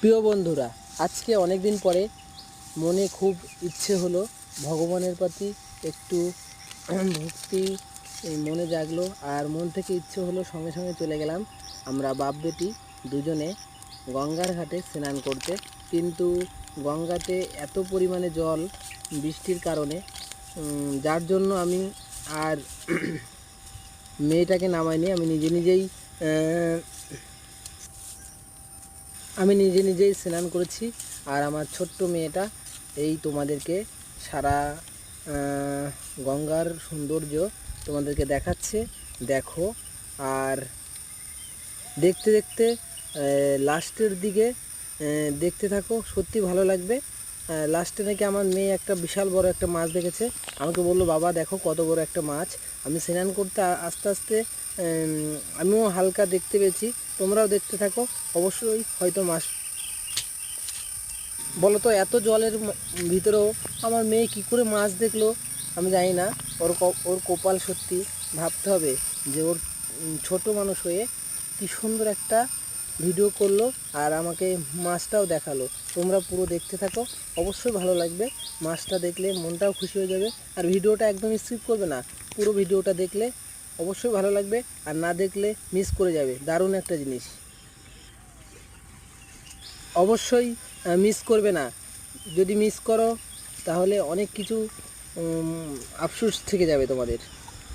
প্রিয় বন্ধুরা, আজকে অনেক দিন পরে মনে খুব ইচ্ছে হলো ভগবানের প্রতি একটু ভক্তি মনে জাগলো। আর মন থেকে ইচ্ছে হলো, সঙ্গে সঙ্গে চলে গেলাম আমরা বাপ বেটি দুজনে গঙ্গার ঘাটে স্নান করতে। কিন্তু গঙ্গাতে এত পরিমাণে জল বৃষ্টির কারণে, যার জন্য আমি আর মেয়েটাকে নামাইনি। আমি নিজে নিজেই স্নান করেছি। আর আমার ছোট্ট মেয়েটা এই তোমাদেরকে সারা গঙ্গার সৌন্দর্য তোমাদেরকে দেখাচ্ছে, দেখো। আর দেখতে দেখতে লাস্টের দিকে দেখতে থাকো, সত্যি ভালো লাগবে। লাস্টে নাকি আমার মেয়ে একটা বিশাল বড় একটা মাছ দেখেছে। আমাকে বললো, বাবা দেখো কত বড় একটা মাছ। আমি স্নান করতে আস্তে আস্তে আমিও হালকা দেখতে পেয়েছি। তোমরাও দেখতে থাকো, অবশ্যই হয়তো মাছ। বলো তো, এত জলের ভিতরেও আমার মেয়ে কী করে মাছ দেখলো আমি জানি না। ওর কপাল সত্যি, ভাবতে হবে যে ওর ছোট মানুষ হয়ে কী সুন্দর একটা ভিডিও করলো আর আমাকে মাছটাও দেখালো। তোমরা পুরো দেখতে থাকো, অবশ্যই ভালো লাগবে। মাছটা দেখলে মনটাও খুশি হয়ে যাবে। আর ভিডিওটা একদম স্কিপ করবে না, পুরো ভিডিওটা দেখলে অবশ্যই ভালো লাগবে। আর না দেখলে মিস করে যাবে দারুণ একটা জিনিস। অবশ্যই মিস করবে না। যদি মিস করো তাহলে অনেক কিছু আফসোস থেকে যাবে তোমাদের।